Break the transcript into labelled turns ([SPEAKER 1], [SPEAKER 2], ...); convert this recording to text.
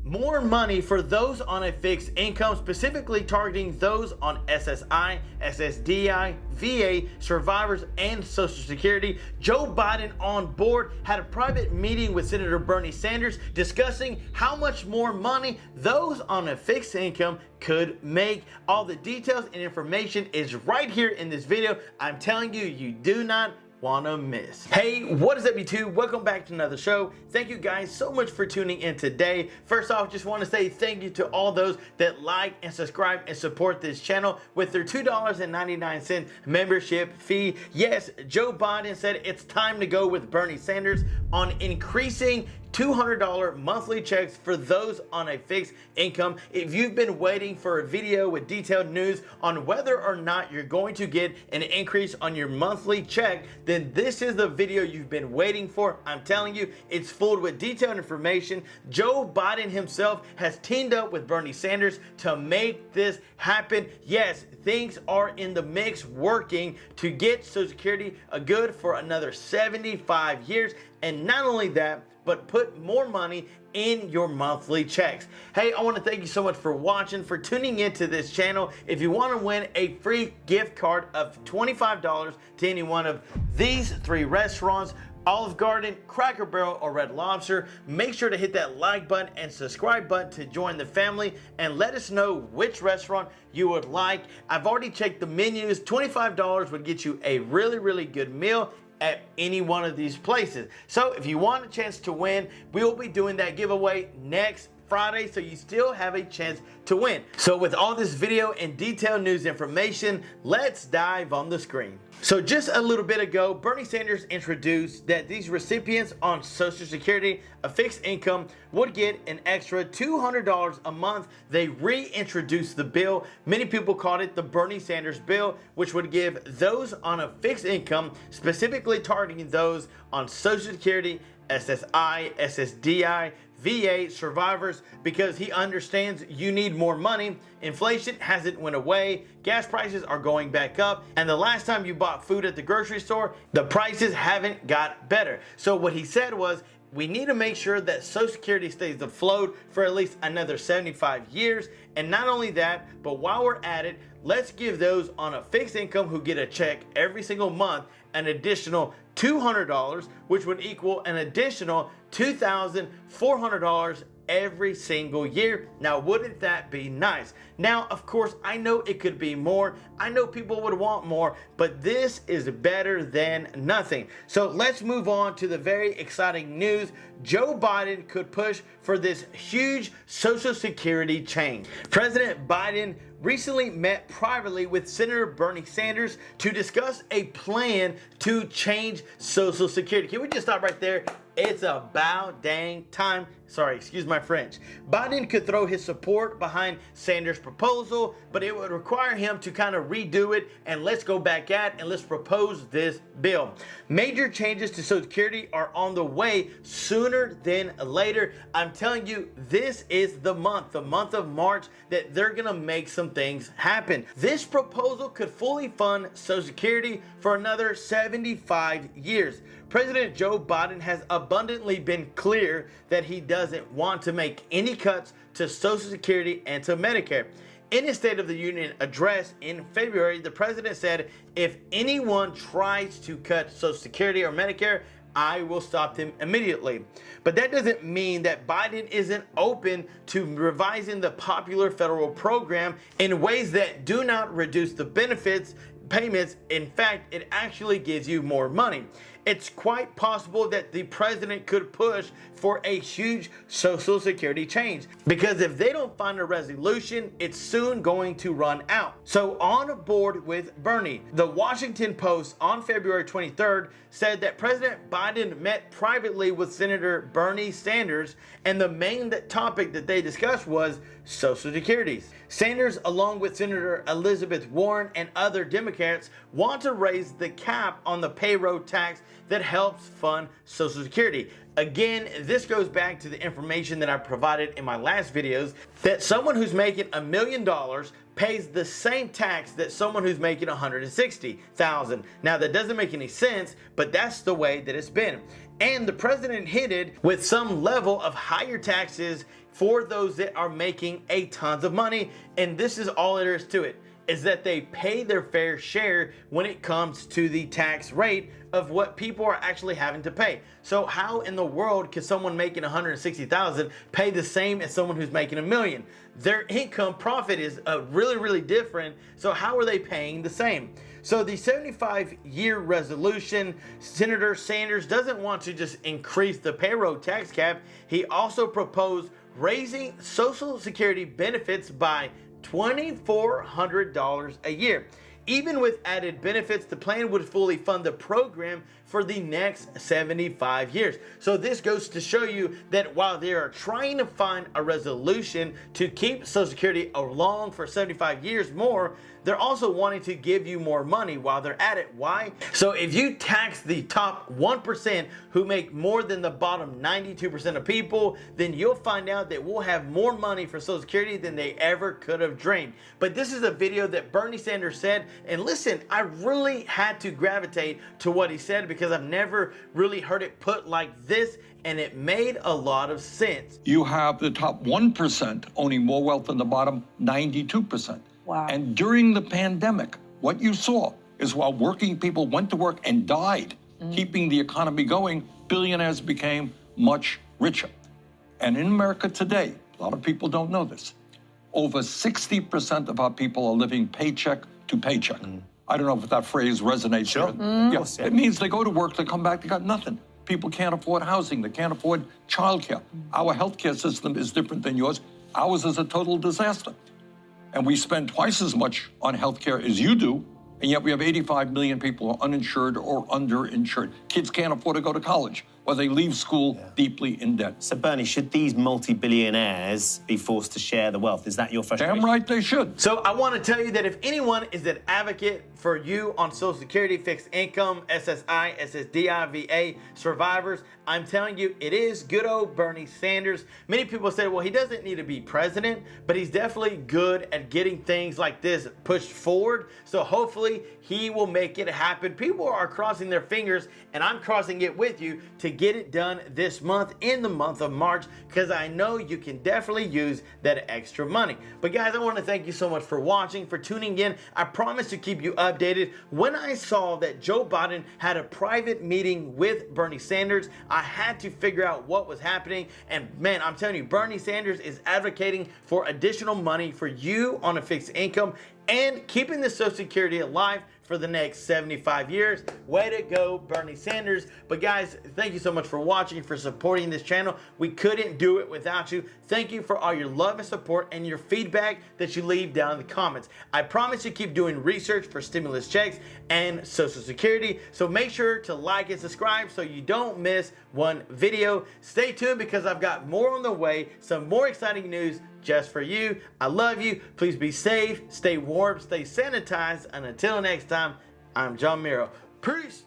[SPEAKER 1] more money for those on a fixed income, specifically targeting those on SSI, SSDI, VA, survivors, and Social Security. Joe Biden on board had a private meeting with Senator Bernie Sanders discussing how much more money those on a fixed income could make. All the details and information is right here in this video. I'm telling you, you do not wanna miss. Hey, what is up YouTube? Welcome back to another show. Thank you guys so much for tuning in today. First off, just want to say thank you to all those that like and subscribe and support this channel with their $2.99 membership fee. Yes, Joe Biden said it's time to go with Bernie Sanders on increasing $200 monthly checks for those on a fixed income. If you've been waiting for a video with detailed news on whether or not you're going to get an increase on your monthly check, then this is the video you've been waiting for. I'm telling you, it's full with detailed information. Joe Biden himself has teamed up with Bernie Sanders to make this happen. Yes, things are in the mix working to get Social Security good for another 75 years. And not only that, but put more money in your monthly checks. Hey, I want to thank you so much for watching, for tuning into this channel. If you want to win a free gift card of $25 to any one of these three restaurants, Olive Garden, Cracker Barrel, or Red Lobster, make sure to hit that like button and subscribe button to join the family and let us know which restaurant you would like. I've already checked the menus. $25 would get you a really good meal at any one of these places. So if you want a chance to win, we will be doing that giveaway next Friday, so you still have a chance to win. So with all this video and detailed news information, let's dive on the screen. So just a little bit ago, Bernie Sanders introduced that these recipients on Social Security, a fixed income, would get an extra $200 a month. They reintroduced the bill. Many people called it the Bernie Sanders bill, which would give those on a fixed income, specifically targeting those on Social Security, SSI, SSDI, VA, survivors, because he understands you need more money. Inflation hasn't went away. Gas prices are going back up. And the last time you bought food at the grocery store, the prices haven't got better. So what he said was, we need to make sure that Social Security stays afloat for at least another 75 years. And not only that, but while we're at it, let's give those on a fixed income who get a check every single month an additional $200, which would equal an additional $2,400 every single year. Now, wouldn't that be nice? Now, of course, I know it could be more. I know people would want more, but this is better than nothing. So let's move on to the very exciting news. Joe Biden could push for this huge Social Security change. President Biden recently met privately with Senator Bernie Sanders to discuss a plan to change Social Security. Can we just stop right there? It's about dang time. Sorry, excuse my French. Biden could throw his support behind Sanders' proposal, but it would require him to kind of redo it, and let's go back at and let's propose this bill. Major changes to Social Security are on the way sooner than later. I'm telling you, this is the month of March, that they're gonna make some things happen. This proposal could fully fund Social Security for another 75 years. President Joe Biden has abundantly been clear that he doesn't want to make any cuts to Social Security and to Medicare. In his State of the Union address in February, the president said, if anyone tries to cut Social Security or Medicare, I will stop them immediately. But that doesn't mean that Biden isn't open to revising the popular federal program in ways that do not reduce the benefits payments. In fact, it actually gives you more money. It's quite possible that the president could push for a huge Social Security change, because if they don't find a resolution, it's soon going to run out. So on board with Bernie, the Washington Post on February 23rd said that President Biden met privately with Senator Bernie Sanders, and the main topic that they discussed was Social Security. Sanders, along with Senator Elizabeth Warren and other Democrats, want to raise the cap on the payroll tax that helps fund Social Security. Again, this goes back to the information that I provided in my last videos, that someone who's making $1 million pays the same tax that someone who's making $160,000. Now that doesn't make any sense, but that's the way that it's been. And the president hinted with some level of higher taxes for those that are making a tons of money. And this is all there is to it, is that they pay their fair share when it comes to the tax rate of what people are actually having to pay. So how in the world can someone making $160,000 pay the same as someone who's making $1 million? Their income profit is really different. So how are they paying the same? So the 75-year resolution, Senator Sanders doesn't want to just increase the payroll tax cap. He also proposed raising Social Security benefits by $2,400 a year. Even with added benefits, the plan would fully fund the program for the next 75 years. So this goes to show you that while they are trying to find a resolution to keep Social Security along for 75 years more, they're also wanting to give you more money while they're at it. Why? So if you tax the top 1% who make more than the bottom 92% of people, then you'll find out that we'll have more money for Social Security than they ever could have dreamed. But this is a video that Bernie Sanders said, and listen, I really had to gravitate to what he said because I've never really heard it put like this, and it made a lot of sense.
[SPEAKER 2] You have the top 1% owning more wealth than the bottom 92%.
[SPEAKER 3] Wow.
[SPEAKER 2] And during the pandemic, what you saw is while working people went to work and died, keeping the economy going, billionaires became much richer. And in America today, a lot of people don't know this, over 60% of our people are living paycheck to paycheck. I don't know if that phrase resonates.
[SPEAKER 4] Sure.
[SPEAKER 2] Yes, it means they go to work, they come back, they got nothing. People can't afford housing, they can't afford childcare. Our healthcare system is different than yours. Ours is a total disaster. And we spend twice as much on healthcare as you do, and yet we have 85 million people who are uninsured or underinsured. Kids can't afford to go to college, or they leave school deeply in debt.
[SPEAKER 4] So, Bernie, should these multi-billionaires be forced to share the wealth? Is that your frustration?
[SPEAKER 2] Damn right they should.
[SPEAKER 1] So I want to tell you that if anyone is an advocate for you on Social Security, fixed income, SSI, SSDI, VA, survivors, I'm telling you, it is good old Bernie Sanders. Many people say, well, he doesn't need to be president, but he's definitely good at getting things like this pushed forward. So hopefully he will make it happen. People are crossing their fingers, and I'm crossing it with you to get it done this month, in the month of March, because I know you can definitely use that extra money. But guys, I want to thank you so much for watching, for tuning in. I promise to keep you updated. When I saw that Joe Biden had a private meeting with Bernie Sanders, I had to figure out what was happening. And man, I'm telling you, Bernie Sanders is advocating for additional money for you on a fixed income and keeping the Social Security alive for the next 75 years. Way to go, Bernie Sanders. But guys, thank you so much for watching, for supporting this channel. We couldn't do it without you. Thank you for all your love and support and your feedback that you leave down in the comments. I promise to keep doing research for stimulus checks and Social Security. So make sure to like and subscribe so you don't miss one video. Stay tuned because I've got more on the way, some more exciting news just for you. I love you. Please be safe, stay warm, stay sanitized, and until next time, I'm John Miro. Peace.